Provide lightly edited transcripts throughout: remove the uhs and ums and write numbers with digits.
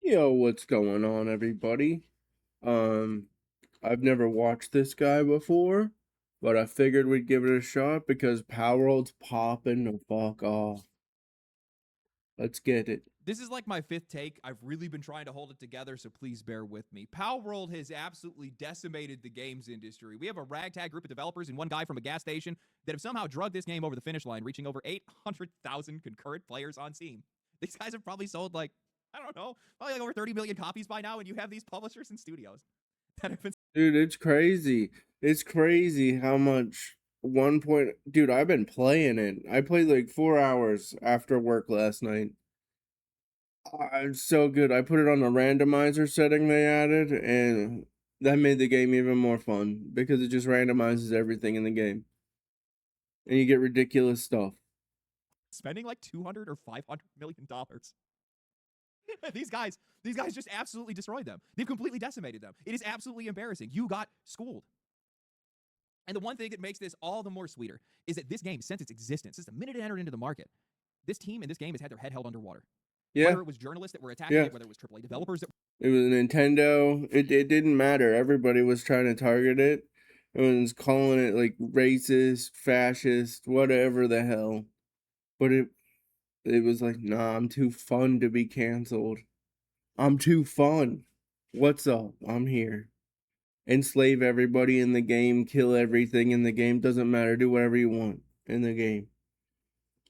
Yo, what's going on, everybody? Um, I've never watched this guy before, but I figured we'd give it a shot because Palworld's popping the fuck off. Let's get it. This is like my fifth take. I've really been trying to hold it together, so please bear with me. Palworld has absolutely decimated the games industry. We have a ragtag group of developers and one guy from a gas station that have somehow drugged this game over the finish line, reaching over 800,000 concurrent players on Steam. These guys have probably sold I don't know, probably like over 30 million copies by now, and you have these publishers and studios that have been. Dude, it's crazy. It's crazy how much dude, I've been playing it. I played like 4 hours after work last night. It's so good. I put it on the randomizer setting they added, and that made the game even more fun because it just randomizes everything in the game. And you get ridiculous stuff. Spending like 200 or 500 million dollars. these guys just absolutely destroyed them. They've completely decimated them. It is absolutely embarrassing. You got schooled. And the one thing that makes this all the more sweeter is that this game, since its existence, since the minute it entered into the market, this team in this game has had their head held underwater. Yeah. Whether it was journalists that were attacking it, whether it was AAA developers that. It was Nintendo. It didn't matter. Everybody was trying to target it. Everyone was calling it like racist, fascist, whatever the hell. But it was like, nah, I'm too fun to be canceled. I'm too fun. What's up? I'm here. Enslave everybody in the game, kill everything in the game. Doesn't matter. Do whatever you want in the game.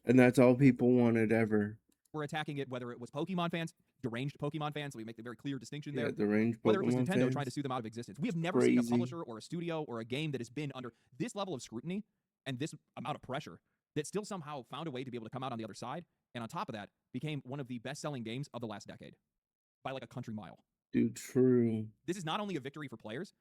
And that's all people wanted ever. Were attacking it, whether it was Pokemon fans, deranged Pokemon fans, so we make the very clear distinction Yeah, there. deranged Pokemon whether it was Nintendo fans. trying to sue them out of existence. We have never seen a publisher or a studio or a game that has been under this level of scrutiny and this amount of pressure that still somehow found a way to be able to come out on the other side, and on top of that, became one of the best-selling games of the last decade by like a country mile. Dude, true. This is not only a victory for players,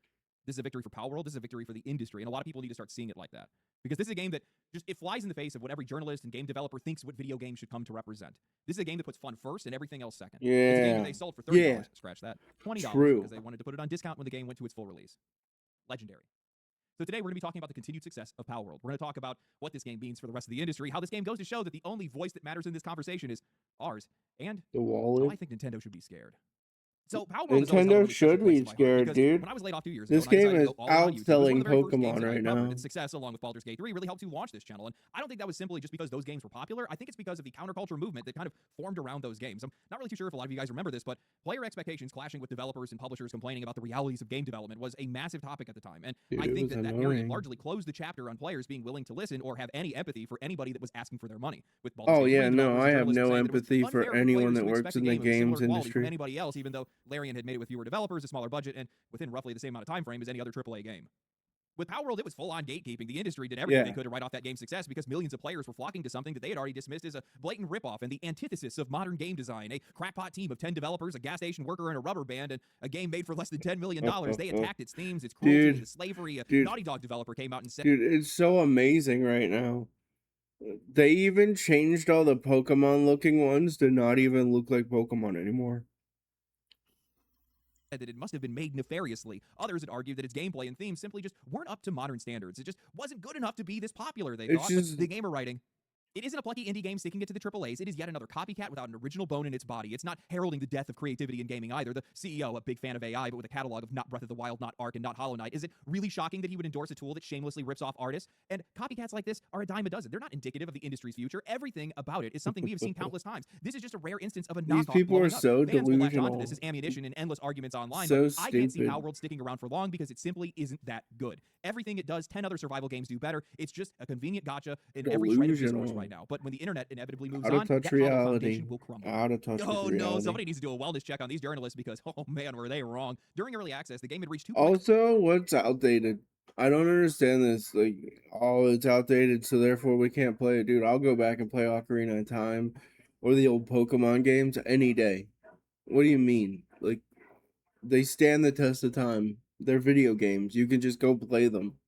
this is a victory for Palworld, this is a victory for the industry, and a lot of people need to start seeing it like that. Because this is a game that it flies in the face of what every journalist and game developer thinks what video games should come to represent. This is a game that puts fun first and everything else second. Yeah. It's a game that they sold for $30, scratch that, $20 True. because they wanted to put it on discount when the game went to its full release. Legendary. So today we're going to be talking about the continued success of Palworld. We're going to talk about what this game means for the rest of the industry, how this game goes to show that the only voice that matters in this conversation is ours, and the wallet. I think Nintendo should be scared. So Nintendo should be scared, dude. When I was laid off 2 years ago, this game is outselling Pokemon right now. Its success, along with Baldur's Gate 3, really helped to launch this channel. And I don't think that was simply just because those games were popular. I think it's because of the counterculture movement that kind of formed around those games. I'm not really too sure if a lot of you guys remember this, but player expectations clashing with developers and publishers complaining about the realities of game development was a massive topic at the time. And I think that period largely closed the chapter on players being willing to listen or have any empathy for anybody that was asking for their money. With Baldur's Gate 3, no, I have no empathy for anyone that works in the games industry. Anybody else, even though Larian had made it with fewer developers, a smaller budget, and within roughly the same amount of time frame as any other AAA game. With Palworld, it was full-on gatekeeping. The industry did everything they could to write off that game's success because millions of players were flocking to something that they had already dismissed as a blatant ripoff and the antithesis of modern game design. A crackpot team of 10 developers, a gas station worker, and a rubber band, and a game made for less than $10 million. They attacked its themes, its cruelty, the slavery. A Naughty Dog developer came out and said, dude, it's so amazing right now. They even changed all the Pokemon-looking ones to not even look like Pokemon anymore. That it must have been made nefariously. Others had argued that its gameplay and themes simply just weren't up to modern standards. It just wasn't good enough to be this popular, they thought. But the gamer writing, it isn't a plucky indie game sticking it to the AAAs. It is yet another copycat without an original bone in its body. It's not heralding the death of creativity in gaming either. The CEO, a big fan of AI, but with a catalog of not Breath of the Wild, not Ark, and not Hollow Knight. Is it really shocking that he would endorse a tool that shamelessly rips off artists? And copycats like this are a dime a dozen. They're not indicative of the industry's future. Everything about it is something we have seen countless times. This is just a rare instance of a knockoff. These people are so delusional. This is ammunition and endless arguments online. So I can't see Palworld sticking around for long because it simply isn't that good. Everything it does, 10 other survival games do better. It's just a convenient gotcha in every shred of discourse right now. But when the internet inevitably moves on, that foundation will crumble. Oh no, somebody needs to do a wellness check on these journalists because, oh man, were they wrong. During early access, the game had reached 2. Also, what's outdated? I don't understand this. Like, oh, it's outdated, so therefore we can't play it. Dude, I'll go back and play Ocarina of Time or the old Pokemon games any day. What do you mean? Like, they stand the test of time. They're video games. You can just go play them.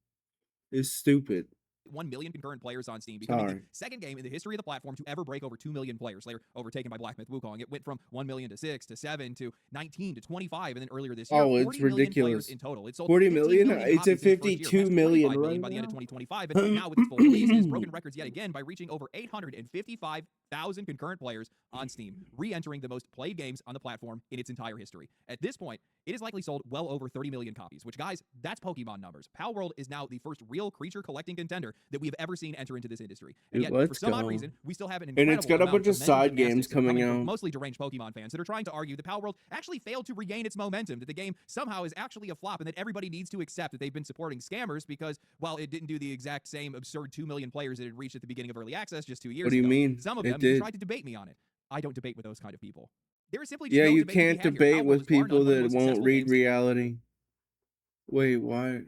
It's stupid. 1 million concurrent players on Steam, becoming the second game in the history of the platform to ever break over 2 million players. Later overtaken by Black Myth Wukong. It went from 1 million to 6 to 7 to 19 to 25, and then earlier this year, 40 million players in total. It sold 40 million? It's at 52 million right by the end of 2025, and now with its full release, it has broken records yet again by reaching over 855 1,000 concurrent players on Steam, re-entering the most played games on the platform in its entire history. At this point, it has likely sold well over 30 million copies, which, guys, that's Pokemon numbers. Palworld is now the first real creature-collecting contender that we have ever seen enter into this industry. And Dude, yet, for let's some odd go. reason, we still have an And it's incredible got a amount bunch of of mental side games gymnastics that are coming coming from out. mostly deranged Pokemon fans that are trying to argue that Palworld actually failed to regain its momentum, that the game somehow is actually a flop, and that everybody needs to accept that they've been supporting scammers because, while it didn't do the exact same absurd 2 million players it had reached at the beginning of early access just 2 What years do you ago. mean? Some of It them even did. tried to debate me on it. I don't debate with those kind of people. There is simply just Yeah, no you debate to be can't had here. debate Palworld with is bar none people one of the that most won't successful read games. reality. Wait, why?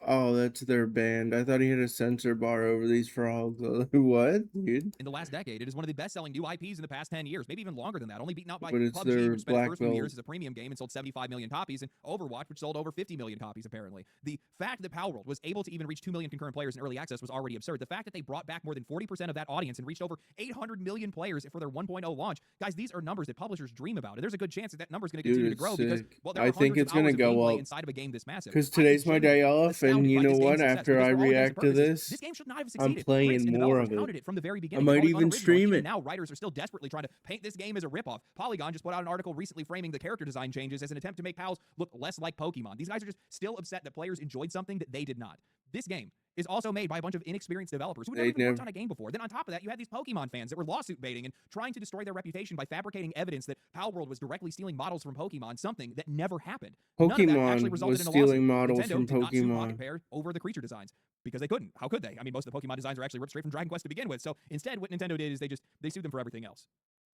Oh, that's their band. I thought he had a censor bar over these frogs. What, dude? In the last decade, it is one of the best-selling new IPs in the past 10 years, maybe even longer than that, only beaten out by But it's PUBG, their which spent its black first few belt. years as a premium game and sold 75 million copies, and Overwatch, which sold over 50 million copies, apparently. The fact that Palworld was able to even reach 2 million concurrent players in early access was already absurd. The fact that they brought back more than 40% of that audience and reached over 800 million players for their 1.0 launch, guys, these are numbers that publishers dream about, and there's a good chance that that number is going to continue to grow because, well, there I are think hundreds it's of hours gonna of go gameplay up. inside of a game this massive. Because I am today's my day genuinely off, and astounded you by know this game's what? success, After because I for all intents react and to purposes, this, this game should not have I'm succeeded. playing Critics and more developers of it. touted it from the very I beginning, might calling it even unoriginal, stream and even it. now writers are still desperately trying to paint this game as a ripoff. Polygon just put out an article recently framing the character design changes as an attempt to make pals look less like Pokemon. These guys are just still upset that players enjoyed something that they did not. This game is also made by a bunch of inexperienced developers who had never even worked on a game before. Then on top of that, you had these Pokemon fans that were lawsuit baiting and trying to destroy their reputation by fabricating evidence that Palworld was directly stealing models from Pokemon, something that never happened. None of that actually Pokemon resulted was in a lawsuit. stealing models Nintendo from did not sue Pocket Pokemon. Pair over the creature designs because they couldn't. How could they? I mean, most of the Pokemon designs are actually ripped straight from Dragon Quest to begin with. So instead, what Nintendo did is they sued them for everything else.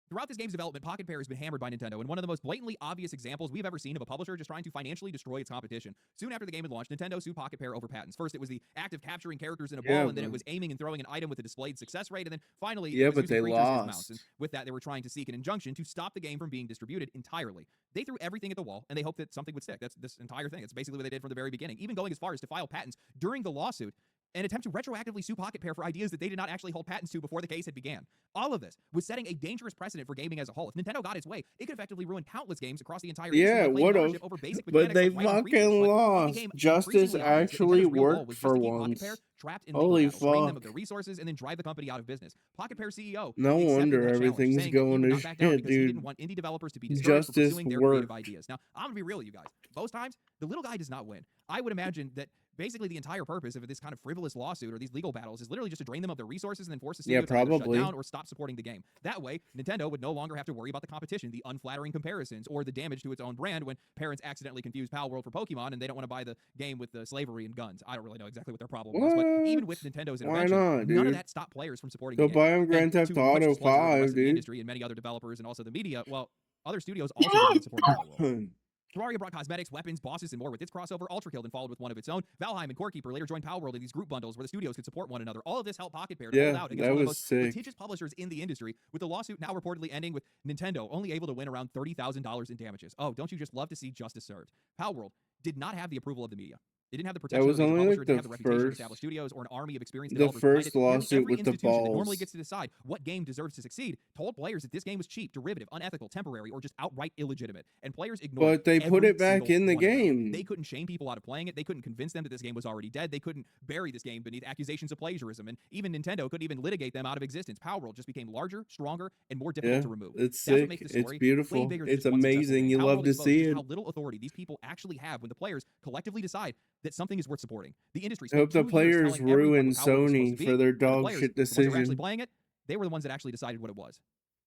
Throughout this game's development, Pocket Pair has been hammered by Nintendo, and one of the most blatantly obvious examples we've ever seen of a publisher just trying to financially destroy its competition. Soon after the game had launched, Nintendo sued Pocket Pair over patents. First, it was the act of capturing characters in a ball, and then it was aiming and throwing an item with a displayed success rate, and then finally it was but using they creatures as mounts. And lost. with that, they were trying to seek an injunction to stop the game from being distributed entirely. They threw everything at the wall, and they hoped that something would stick. That's this entire thing. It's basically what they did from the very beginning, even going as far as to file patents during the lawsuit and attempt to retroactively sue Pocket Pair for ideas that they did not actually hold patents to before the case had began. All of this was setting a dangerous precedent for gaming as a whole. If Nintendo got its way, it could effectively ruin countless games across the entire industry Yeah, by it claiming would have. ownership over basic But mechanics they like writing creatures. fucking But it lost. became Justice increasingly obvious that actually Nintendo's real goal worked was just for to keep Pocket Pair once. trapped in legal Holy battles, drain them of fuck. their resources, and then drive the company out of business. Pocket Pair CEO No accepted wonder that challenge, everything's saying that he going would to not back down shit, because he didn't dude. want indie developers to be discouraged from Justice pursuing their creative worked. ideas. Now, I'm gonna be real with you guys. Most times, the little guy does not win. I would imagine that basically the entire purpose of this kind of frivolous lawsuit or these legal battles is literally just to drain them of their resources and then force the studio to either shut down or stop supporting the game. That way, Nintendo would no longer have to worry about the competition, the unflattering comparisons, or the damage to its own brand when parents accidentally confuse Palworld for Pokemon and they don't want to buy the game with the slavery and guns. I don't really know exactly what their problem was, but even with Nintendo's Why intervention, not, none of dude? that stopped players from supporting Go the game. buy him And Grand Theft to much Auto displeasure of the rest 5, of the dude. industry and many other developers and also the media, well, other studios also began supporting Palworld. Terraria brought cosmetics, weapons, bosses, and more with its crossover. Ultra Kill then followed with one of its own. Valheim and Core Keeper later joined Palworld in these group bundles where the studios could support one another. All of this helped Pocket Pair to hold out against one of the most litigious publishers in the industry, with the lawsuit now reportedly ending with Nintendo only able to win around $30,000 in damages. Oh, don't you just love to see justice served? Palworld did not have the approval of the media. It didn't have the protection of a major publisher, it didn't have the reputation of established studios, or an army of experienced developers behind it. Nearly every institution that normally gets to decide what game deserves to succeed told players that this game was cheap, derivative, unethical, temporary, or just outright illegitimate. And players ignored But they put it back in the game. They couldn't shame people out of playing it. They couldn't convince them that this game was already dead. They couldn't bury this game beneath accusations of plagiarism. And even Nintendo couldn't even litigate them out of existence. Palworld just became larger, stronger, and more difficult to remove. It's That's sick. what makes the story It's beautiful. way bigger than It's just one successful amazing. game. You love Palworld to see just it. how little authority these people actually have when the players collectively decide that something is worth supporting. The industry I hope the players ruin Sony for their dog shit decision. The ones that were actually decision. playing it, they were the ones that actually decided what it was.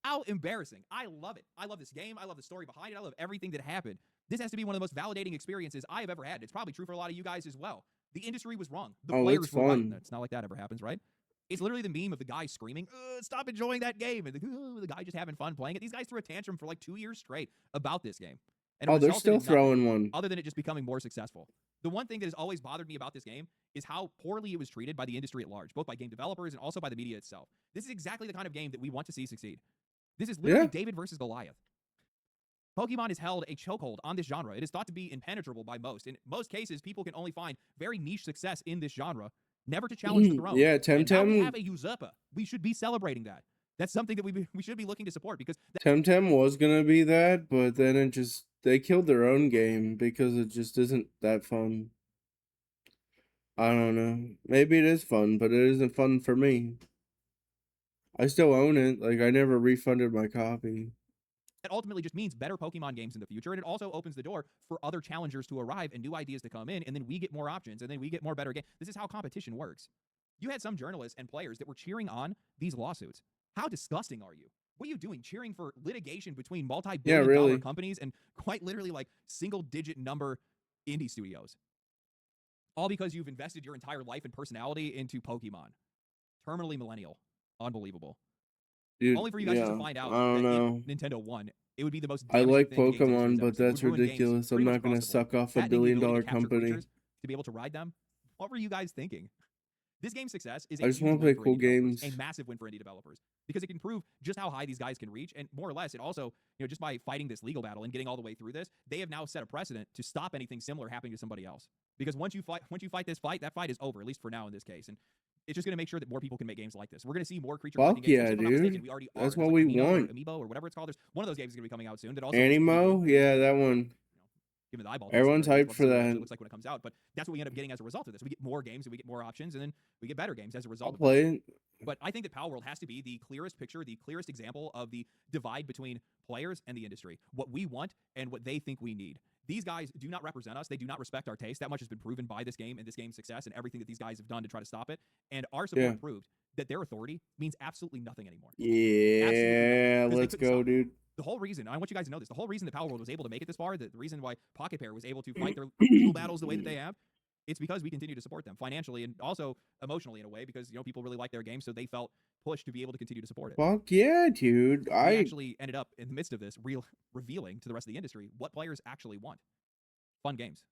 How embarrassing. I love it. I love this game. I love the story behind it. I love everything that happened. This has to be one of the most validating experiences I have ever had. It's probably true for a lot of you guys as well. The industry was wrong. The players were right. It's not like that ever happens, right? It's literally the meme of the guy screaming, stop enjoying that game, and the guy just having fun playing it. These guys threw a tantrum for like 2 years straight about this game. And they're still throwing one. Other than it just becoming more successful. The one thing that has always bothered me about this game is how poorly it was treated by the industry at large, both by game developers and also by the media itself. This is exactly the kind of game that we want to see succeed. This is literally David versus Goliath. Pokemon has held a chokehold on this genre. It is thought to be impenetrable by most. In most cases, people can only find very niche success in this genre, never to challenge the throne. Yeah, And now we Temtem. have a usurper. We should be celebrating that. That's something that we should be looking to support because Temtem was gonna be that, but then they killed their own game because it just isn't that fun. I don't know. Maybe it is fun, but it isn't fun for me. I still own it. Like, I never refunded my copy. It ultimately just means better Pokemon games in the future, and it also opens the door for other challengers to arrive and new ideas to come in, and then we get more options, and then we get more better games. This is how competition works. You had some journalists and players that were cheering on these lawsuits. How disgusting are you? What are you doing? Cheering for litigation between Yeah, multi-billion-dollar really. companies and quite literally like single-digit number indie studios, all because you've invested your entire life and personality into Pokemon. Terminally millennial. Unbelievable. Dude, Only for you guys just to yeah. find I out don't that if know. Nintendo won, it would be the most I damaging like thing the games industry Pokemon, has ever but seen. It that's would ruin games ridiculous. I'm pretty much not across gonna the board. suck off a Patenting the ability to billion-dollar capture company. creatures, to be able to ride them. What were you guys thinking? This game's success is a I just huge wanna win play for cool indie developers, a games. massive win for indie developers, because it can prove just how high these guys can reach, and more or less, it also, just by fighting this legal battle and getting all the way through this, they have now set a precedent to stop anything similar happening to somebody else. Because once you fight this fight, that fight is over, at least for now in this case, and it's just going to make sure that more people can make games like this. We're going to see more creature collecting Fuck games, which, yeah, if I'm not mistaken, dude. we already are. That's There's what like we Amino or want. Amiibo or whatever it's called. There's one of those games is going to be coming out soon that also looks really Animo? good. Yeah, that one. Give me the eyeball test at the Everyone's very least. hyped Love to for see what it actually that. looks like when it comes out. But that's what we end up getting as a result of this. We get more games and we get more options, and then we get better games as a I'll result of this. play it. But I think that Palworld has to be the clearest picture, the clearest example of the divide between players and the industry, what we want and what they think we need. These guys do not represent us. They do not respect our taste. That much has been proven by this game and this game's success and everything that these guys have done to try to stop it. And our Yeah. support proved that their authority means absolutely nothing anymore. Absolutely nothing. Yeah, Because they let's couldn't go, stop it. dude. The whole reason, I want you guys to know this, the whole reason that Palworld was able to make it this far, the reason why Pocket Pair was able to fight their legal battles the way that they have, it's because we continue to support them financially and also emotionally in a way, because people really like their game, so they felt pushed to be able to continue to support it. Fuck yeah, dude. We actually ended up in the midst of this revealing to the rest of the industry what players actually want. Fun games.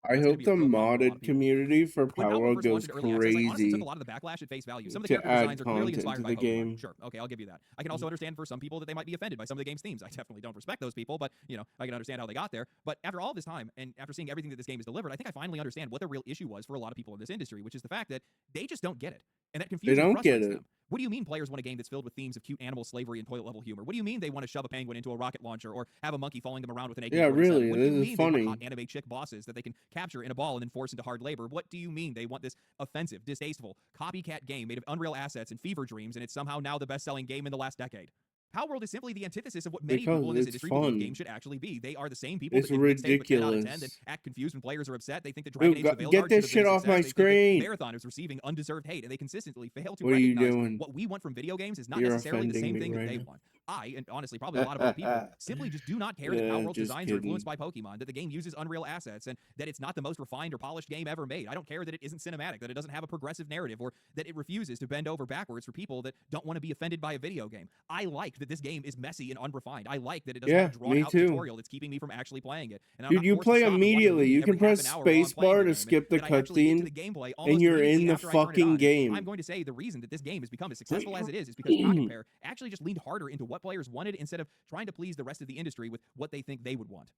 I That's going to hope be the a real bummer for a lot of modded people. community for When Palworld Palworld first launched goes into early access, I honestly took a crazy lot of the backlash at face value. Some of the to character add designs are clearly content inspired to by the Pokemon. game. Sure, okay, I'll give you that. I can also understand for some people that they might be offended by some of the game's themes. I definitely don't respect those people, but I can understand how they got there. But after all this time, and after seeing everything that this game has delivered, I think I finally understand what the real issue was for a lot of people in this industry, which is the fact that they just don't get it, and that They confusion don't get frustrates it. them. What do you mean players want a game that's filled with themes of cute animal slavery and toilet level humor? What do you mean they want to shove a penguin into a rocket launcher or have a monkey following them around with an Yeah, AK-47? really. What do you This is mean they want hot funny. anime chick bosses that they can capture in a ball and then force into hard labor? What do you mean they want this offensive, distasteful, copycat game made of Unreal assets and fever dreams, and it's somehow now the best-selling game in the last decade? Palworld is simply the antithesis of what many Because people in this it's industry believe fun. games should actually be. They are the same people It's that give Mixtape a 10 out of 10, that ridiculous. act confused when players are upset. They think that Dragon Dude, Age the get Veilguard should this have been shit a off success. my They think that screen. Marathon is receiving undeserved hate, and they consistently fail to What are you recognize doing? what we want from video games is not You're necessarily the offending same me thing that right they now. want. I, and honestly probably a lot of other people, simply just do not care that Palworld's Just designs are influenced kidding. by Pokemon, that the game uses Unreal assets, and that it's not the most refined or polished game ever made. I don't care that it isn't cinematic, that it doesn't have a progressive narrative, or that it refuses to bend over backwards for people that don't want to be offended by a video game. I like that this game is messy and unrefined. I like that it doesn't have Yeah, a me drawn-out too. tutorial that's keeping me from actually playing it. And I'm Dude, not you forced to play stop and watch a immediately. movie You can every half press an hour while I'm playing spacebar the to game, and skip the that I actually get to the cutscene, gameplay and almost you're in immediately the after I turn it fucking on. game. I'm going to say the reason that this game has become as successful as it is because Pocket Pair actually just leaned harder into what players wanted instead of trying to please the rest of the industry with what they think they would want.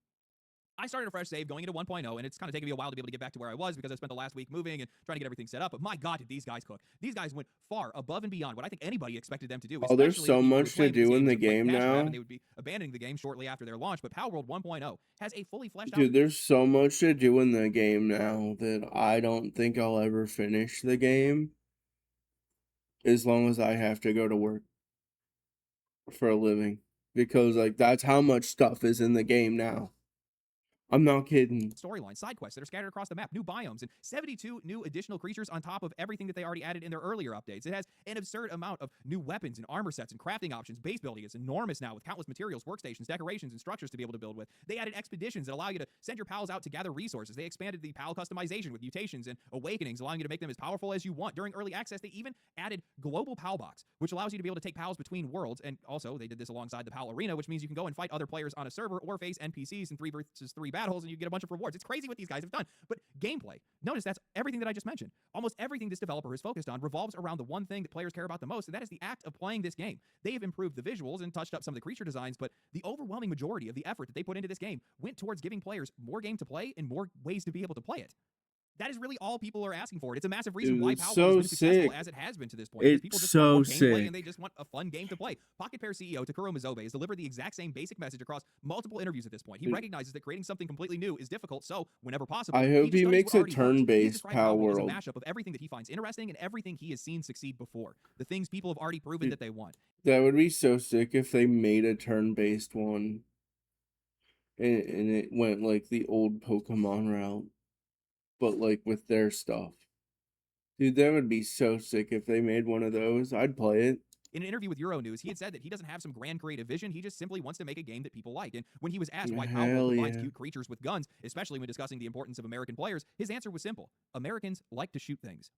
I started a fresh save going into 1.0, and it's kind of taken me a while to be able to get back to where I was because I spent the last week moving and trying to get everything set up. But my God, did these guys cook. These guys went far above and beyond what I think anybody expected them to do, Oh, there's especially so the people who much to claimed this do in game the was like game cash grab now. and they would be abandoning the game shortly after their launch. But Palworld 1.0 has a fully fleshed out. Dude, there's so much to do in the game now that I don't think I'll ever finish the game as long as I have to go to work for a living. Because, like, that's how much stuff is in the game now. I'm not kidding. Storylines, side quests that are scattered across the map, new biomes, and 72 new additional creatures on top of everything that they already added in their earlier updates. It has an absurd amount of new weapons and armor sets and crafting options. Base building is enormous now with countless materials, workstations, decorations, and structures to be able to build with. They added expeditions that allow you to send your pals out to gather resources. They expanded the pal customization with mutations and awakenings, allowing you to make them as powerful as you want. During early access, they even added Global Pal Box, which allows you to be able to take pals between worlds. And also, they did this alongside the Pal Arena, which means you can go and fight other players on a server or face NPCs in 3 versus 3 battles, and you get a bunch of rewards. It's crazy what these guys have done. But gameplay, notice that's everything that I just mentioned. Almost everything this developer has focused on revolves around the one thing that players care about the most, and that is the act of playing this game. They have improved the visuals and touched up some of the creature designs, but the overwhelming majority of the effort that they put into this game went towards giving players more game to play and more ways to be able to play it. That is really all people are asking for. It's a massive reason Dude, why it's Palworld has so been as successful sick. as it has been to this point, because people It's just want so more gameplay and sick. they just want a fun game to play. Pocket Pair CEO Takuro Mizobe has delivered the exact same basic message across multiple interviews at this point. He recognizes that creating something completely new is difficult, so whenever possible, I he hope just he studies makes what a already works. He has turn-based described Palworld as a Palworld. mashup of everything that he finds interesting and everything he has seen succeed before. The things people have already proven Dude, that they want. that would be so sick if they made a turn-based one. And it went like the old Pokemon route, but like with their stuff. Dude, that would be so sick if they made one of those. I'd play it. In an interview with Euronews, he had said that he doesn't have some grand creative vision. He just simply wants to make a game that people like. And when he was asked why Palworld Hell combines yeah. cute creatures with guns, especially when discussing the importance of American players, his answer was simple. Americans like to shoot things.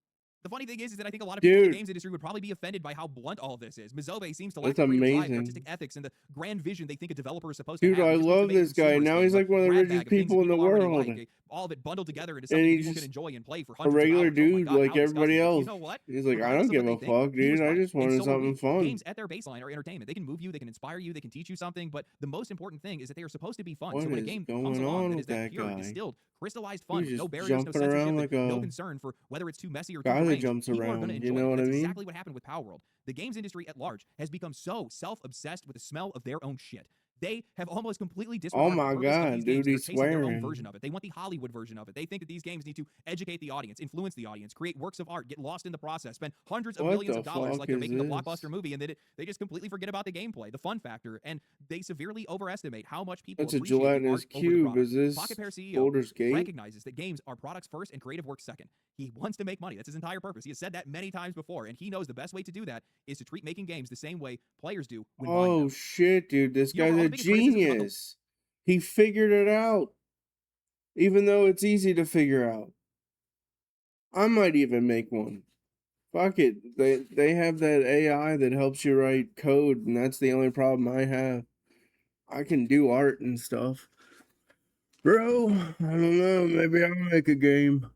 The funny thing is that I think a lot of people in the Dude, games industry would probably be offended by how blunt all of this is. Mizobe seems to lack that's the creative drive, the artistic amazing. ethics, and the grand vision they think a developer is supposed to Dude, have. I He just wants to love make a this guy. consumerist Now game, he's a like one of the grab richest bag of things that people in the people already world. like, all of it bundled together into And something that he's people can just enjoy and play for a hundreds of regular hours. Oh my dude god, like how everybody disgusting. But you else. know what? He's like, I Regardless don't of what give they a think, fuck, he was dude. I right, just and wanted so are we. something fun. Games at their baseline are entertainment. They can move you, they can inspire you, they can teach you something, but the most important thing is that they are supposed to be fun. So What when a is game comes going along on that with is that that pure, guy? distilled, crystallized He fun was with no just barriers, no jumping around censorship, and like no a concern for whether it's too messy or too guy that deranged, jumps people are going to around. You enjoy know it. what And I that's mean? exactly what happened with Palworld. The games industry at large has become so self-obsessed with the smell of their own shit. They have almost completely Oh disregarded the my purpose of these god, dude, games and are he's chasing their own version swearing. of it. They want the Hollywood version of it. They think that these games need to educate the audience, influence the audience, create works of art, get lost in the process, spend hundreds of What millions the of dollars fuck like they're is making a blockbuster this? movie, and they just completely forget about the gameplay, the fun factor, and they severely overestimate how much people That's a appreciate the gelatinous art over the cube. product. Is Pocket this Pair CEO Boulder's Gate? recognizes that games are products first and creative work second. He wants to make money. That's his entire purpose. He has said that many times before, and he knows the best way to do that is to treat making games the same way players do when buying Oh them. shit, dude, this You know, guy's for all a the biggest criticisms about the genius. He figured it out, even though it's easy to figure out. I might even make one. Fuck it. They have that AI that helps you write code, and that's the only problem I have. I can do art and stuff. Bro, I don't know, maybe I'll make a game.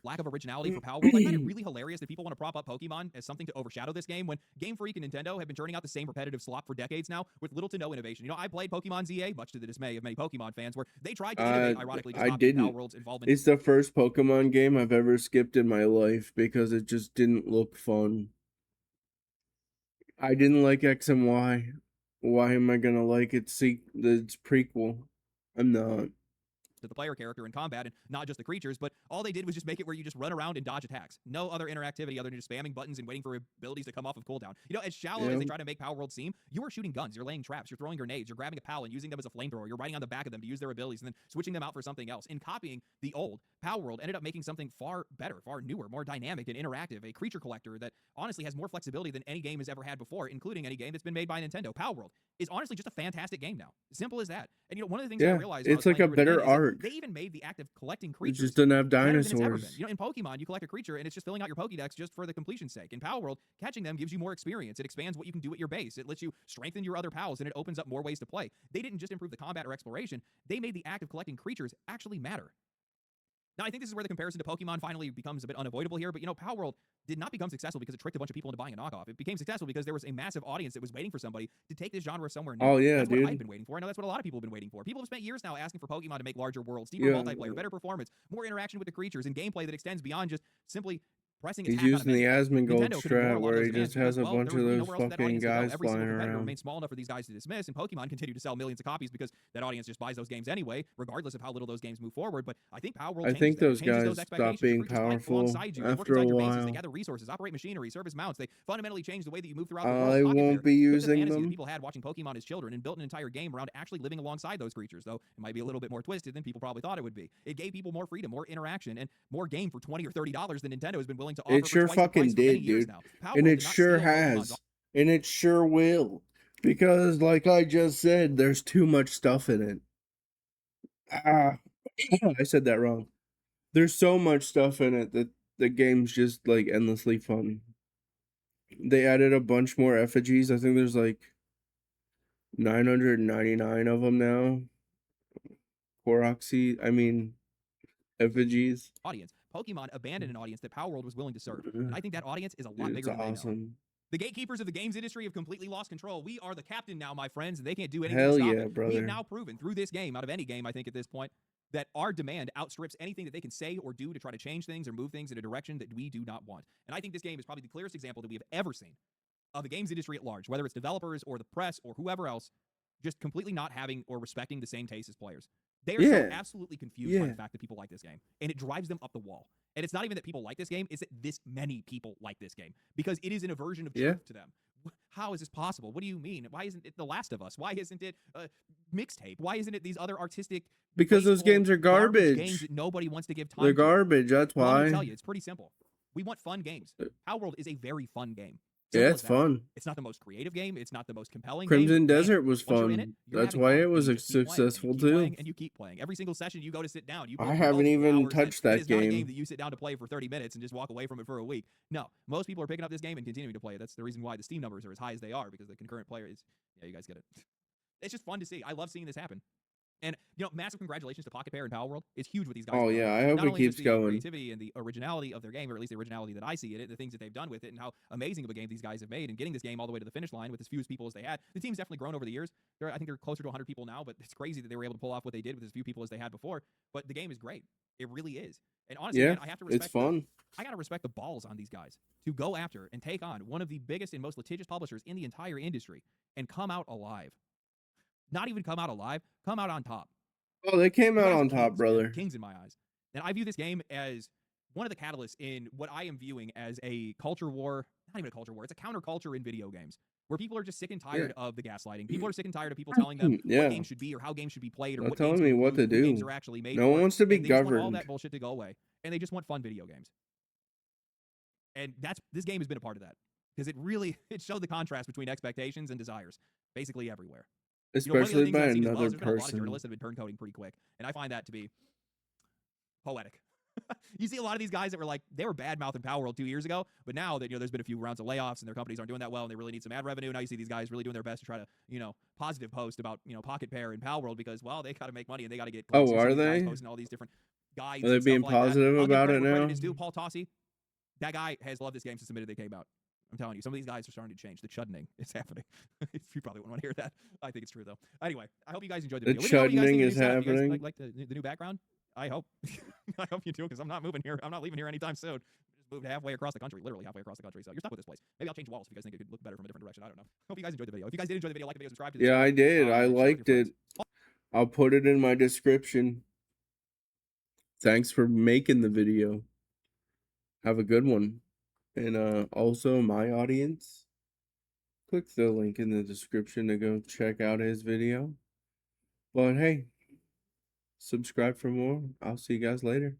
lack of originality for Palworld, I find it really hilarious that people want to prop up Pokemon as something to overshadow this game when Game Freak and Nintendo have been turning out the same repetitive slop for decades now with little to no innovation. You know, I played Pokemon ZA, much to the dismay of many Pokemon fans, where they tried to innovate, ironically just I copying didn't. Palworld's involvement. It's the first Pokemon game I've ever skipped in my life because it just didn't look fun. I didn't like X and Y. Why am I gonna like its prequel? I'm not. To the player character in combat and not just the creatures, but all they did was just make it where you just run around and dodge attacks. No other interactivity other than just spamming buttons and waiting for abilities to come off of cooldown. You know, as shallow as Yeah. they try to make Palworld seem, you are shooting guns, you're laying traps, you're throwing grenades, you're grabbing a pal and using them as a flamethrower, you're riding on the back of them to use their abilities and then switching them out for something else. In copying the old, Palworld ended up making something far better, far newer, more dynamic and interactive, a creature collector that honestly has more flexibility than any game has ever had before, including any game that's been made by Nintendo. Palworld is honestly just a fantastic game now. Simple as that. And you know, one of the things that I Yeah. realized when I was It's like playing a through it again better is that arc. they even made the act of collecting It creatures just doesn't have better than it's ever been. dinosaurs. You know, in Pokemon, you collect a creature and it's just filling out your Pokédex just for the completion's sake. In Palworld, catching them gives you more experience. It expands what you can do at your base. It lets you strengthen your other pals and it opens up more ways to play. They didn't just improve the combat or exploration, they made the act of collecting creatures actually matter. Now, I think this is where the comparison to Pokemon finally becomes a bit unavoidable here, but you know, Palworld did not become successful because it tricked a bunch of people into buying a knockoff. It became successful because there was a massive audience that was waiting for somebody to take this genre somewhere new. Oh yeah, That's what I've dude. been waiting for. I know that's what a lot of people have been waiting for. People have spent years now asking for Pokemon to make larger worlds, deeper Yeah. multiplayer, better performance, more interaction with the creatures, and gameplay that extends beyond just simply pressing its He's hack on a using the menu. Asmongold Nintendo could ignore a strat lot of where those he demands just has because, a well, there bunch was of really those nowhere else for that fucking audience to go. guys Every single flying competitor around. remained small enough for these guys to dismiss, and Pokemon continued to sell millions of copies because that audience just buys those games anyway, regardless of how little those games move forward. But I think Palworld I changes think that. It those changes those guys stopped expectations. Your being creatures fight powerful alongside you. They work after a inside your bases. They while. gather resources, operate machinery, service mounts. They fundamentally change the way that you move throughout the world. I Pocket won't Pair be took the using fantasy that them. people had watching Pokemon as children and built an entire game around actually living alongside those creatures, though it might be a little bit more twisted than people probably thought it would be. It gave people more freedom, more interaction, and more game for $20 or $30 than Nintendo has been willing to offer It for sure twice the price fucking for many did, years dude. now. And Palworld it did not sure steal Pokemon's. has. And it sure will. Because, like I just said, there's too much stuff in it. Ah, I said that wrong. There's so much stuff in it that the game's just, like, endlessly fun. They added a bunch more effigies. I think there's, like, 999 of them now. Effigies. Audience. Pokemon abandoned an audience that Palworld was willing to serve. And I think that audience is a lot Dude, it's bigger than they know. awesome. The gatekeepers of the games industry have completely lost control. We are the captain now, my friends, and they can't do anything Hell to stop yeah, it. We brother. have now proven through this game, out of any game, I think, at this point, that our demand outstrips anything that they can say or do to try to change things or move things in a direction that we do not want. And I think this game is probably the clearest example that we have ever seen of the games industry at large, whether it's developers or the press or whoever else, just completely not having or respecting the same taste as players. They are so absolutely confused by the fact that people like this game, and it drives them up the wall. And it's not even that people like this game, it's that this many people like this game, because it is an aversion of truth to them. How is this possible? What do you mean? Why isn't it The Last of Us? Why isn't it Mixtape? Why isn't it these other artistic, because those games are garbage games that nobody wants to give time They're to? garbage, that's why. Well, I'm gonna tell you, it's pretty simple. We want fun games. Palworld is a very fun game. Yeah, it's fun. It's not the most creative game. It's not the most compelling Crimson game. Desert was fun. That's why it was successful too. And you keep playing. Every single session you go to sit down, you I haven't even touched that game. It's not a game game that you sit down to play for 30 minutes and just walk away from it for a week. No, most people are picking up this game and continuing to play it. That's the reason why the Steam numbers are as high as they are, because the concurrent player is, yeah, you guys get it. It's just fun to see. I love seeing this happen. And, massive congratulations to Pocket Pair and Palworld. It's huge what these guys Oh, yeah, I hope it keeps going. The creativity and the originality of their game, or at least the originality that I see in it, the things that they've done with it, and how amazing of a game these guys have made, and getting this game all the way to the finish line with as few people as they had. The team's definitely grown over the years. I think they're closer to 100 people now, but it's crazy that they were able to pull off what they did with as few people as they had before. But the game is great. It really is. And honestly, man, I have to respect it's fun. I got to respect the balls on these guys to go after and take on one of the biggest and most litigious publishers in the entire industry and come out alive. Not even come out alive, come out on top. Oh, they came out on top, brother. Kings in my eyes. And I view this game as one of the catalysts in what I am viewing as a culture war. Not even a culture war. It's a counterculture in video games, where people are just sick and tired of the gaslighting. People are sick and tired of people telling them what games should be or how games should be played, or what telling me what to do. Games are actually made. No one wants to be governed. Just want all that bullshit to go away, and they just want fun video games. And this game has been a part of that, because it showed the contrast between expectations and desires basically everywhere. Especially by another there's been a lot of person. journalists that have been turncoating pretty quick, and I find that to be poetic. You see a lot of these guys that were like, they were bad-mouthing Palworld 2 years ago, but now that there's been a few rounds of layoffs and their companies aren't doing that well and they really need some ad revenue, now you see these guys really doing their best to try to positive post about Pocket Pair and Palworld, because they got to make money and they got to get clicks. Oh, are they posting all these different guides? Are they being positive about it now? Paul Tossi, that guy has loved this game since the minute they came out. I'm telling you, some of these guys are starting to change. The chuddening is happening. You probably wouldn't want to hear that. I think it's true, though. Anyway, I hope you guys enjoyed the video. The chuddening is happening. Like the new background? I hope. I hope you do, because I'm not moving here. I'm not leaving here anytime soon. Just moved halfway across the country, literally halfway across the country. So you're stuck with this place. Maybe I'll change walls if you guys think it could look better from a different direction. I don't know. Hope you guys enjoyed the video. If you guys did enjoy the video, like the video, subscribe to the channel. Yeah, I did. I liked it. I'll put it in my description. Thanks for making the video. Have a good one. And also, my audience, click the link in the description to go check out his video. But hey, subscribe for more. I'll see you guys later.